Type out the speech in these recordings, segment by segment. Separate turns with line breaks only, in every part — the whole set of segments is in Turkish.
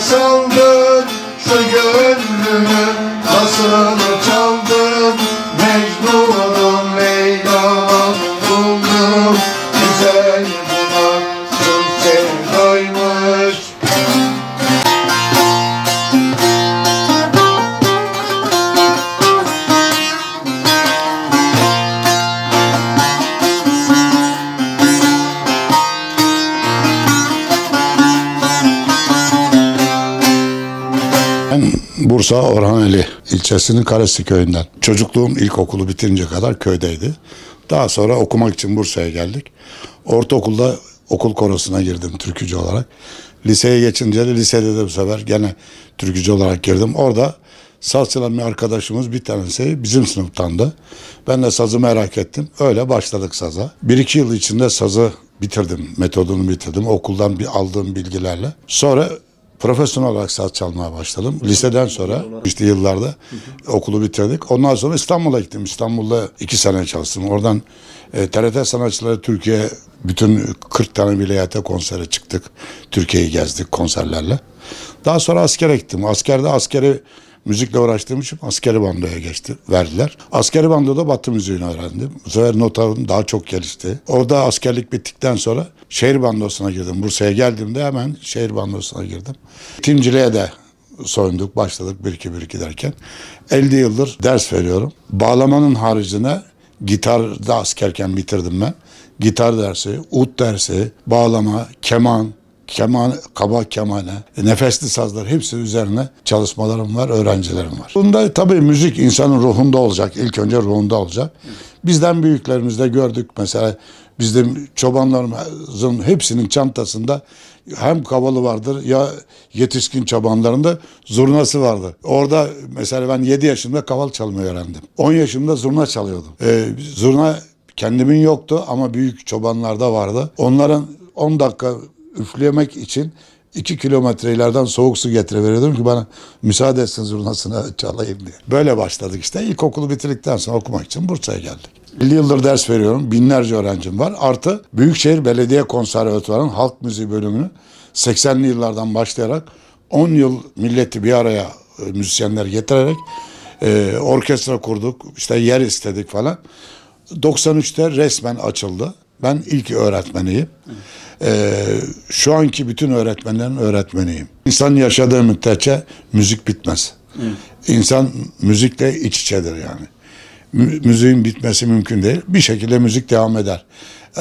saldın şu gönlümü, nasıl çaldın Mecnun'un Leyla'nı buldum. Güzel buna sırf sevdaymış.
Ben Bursa Orhaneli ilçesinin Karesi köyünden. Çocukluğum ilkokulu bitirince kadar köydeydi. Daha sonra okumak için Bursa'ya geldik. Ortaokulda okul korosuna girdim türkücü olarak. Liseye geçince de lisede de bu sefer gene türkücü olarak girdim. Orada saz çalan bir arkadaşımız bir tanesi bizim sınıftandı. Ben de sazı merak ettim. Öyle başladık saza. 1-2 yıl içinde sazı bitirdim. Metodunu bitirdim. Okuldan aldığım bilgilerle. Sonra profesyonel olarak saz çalmaya başladım. Liseden sonra işte yıllarda okulu bitirdik. Ondan sonra İstanbul'a gittim. İstanbul'da 2 sene çalıştım. Oradan TRT sanatçıları Türkiye bütün 40 tane vilayete konsere çıktık. Türkiye'yi gezdik konserlerle. Daha sonra askere gittim. Askeri müzikle uğraştığım için askeri bandoya verdiler. Askeri bandoda Batı müziğini öğrendim. Bu sefer notarım daha çok gelişti. Orada askerlik bittikten sonra şehir bandosuna girdim. Bursa'ya geldiğimde hemen şehir bandosuna girdim. Timciliğe de soyunduk, başladık 1-2 derken. 50 yıldır ders veriyorum. Bağlamanın haricinde gitarda askerken bitirdim ben. Gitar dersi, ud dersi, bağlama, keman, kaba kemane, nefesli sazlar hepsi üzerine çalışmalarım var, öğrencilerim var. Bunda tabii müzik insanın ruhunda olacak. İlk önce ruhunda olacak. Bizden büyüklerimizde gördük mesela bizim çobanlarımızın hepsinin çantasında hem kavalı vardır ya yetişkin çobanlarında zurnası vardı. Orada mesela ben 7 yaşımda kaval çalmayı öğrendim. 10 yaşımda zurna çalıyordum. Zurna kendimin yoktu ama büyük çobanlarda vardı. Onların 10 dakika üflemek için 2 kilometre ileriden soğuk su getiriveriyordum ki bana müsaade etsin zurnasını çalayım diye. Böyle başladık işte. İlkokulu bitirdikten sonra okumak için Bursa'ya geldik. 50 yıldır ders veriyorum. Binlerce öğrencim var. Artı Büyükşehir Belediye Konservatuvarı'nın halk müziği bölümünü 80'li yıllardan başlayarak 10 yıl milleti bir araya müzisyenler getirerek orkestra kurduk. İşte yer istedik falan. 93'te resmen açıldı. Ben ilk öğretmeniyim. Şu anki bütün öğretmenlerin öğretmeniyim. İnsan yaşadığı müddetçe müzik bitmez. İnsan müzikle iç içedir yani. Müziğin bitmesi mümkün değil. Bir şekilde müzik devam eder.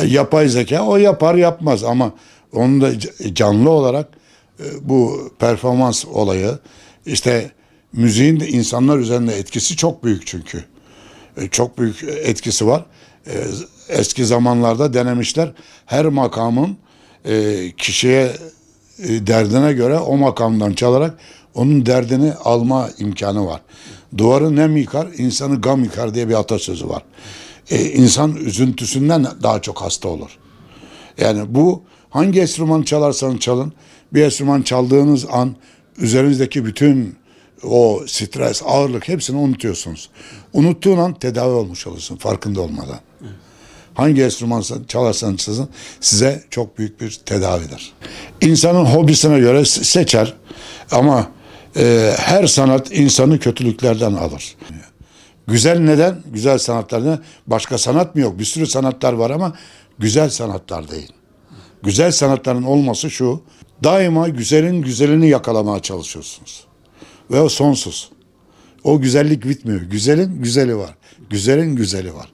Yapay zeka o yapar yapmaz ama onun da canlı olarak bu performans olayı işte müziğin de insanlar üzerinde etkisi çok büyük çünkü. Çok büyük etkisi var. Eski zamanlarda denemişler. Her makamın kişiye derdine göre o makamdan çalarak onun derdini alma imkanı var. Duvarı nem yıkar, insanı gam yıkar diye bir atasözü var. İnsan üzüntüsünden daha çok hasta olur. Yani bu hangi enstrüman çalarsanız çalın, bir enstrüman çaldığınız an üzerinizdeki bütün o stres, ağırlık hepsini unutuyorsunuz. Unuttuğun an tedavi olmuş olursun farkında olmadan. Hangi enstrüman çalarsanız çalın size çok büyük bir tedavidir. İnsanın hobisine göre seçer ama her sanat insanı kötülüklerden alır. Güzel neden? Güzel sanatlar neden? Başka sanat mı yok? Bir sürü sanatlar var ama güzel sanatlar değil. Güzel sanatların olması şu, daima güzelin güzelini yakalamaya çalışıyorsunuz. Ve o sonsuz. O güzellik bitmiyor. Güzelin güzeli var. Güzelin güzeli var.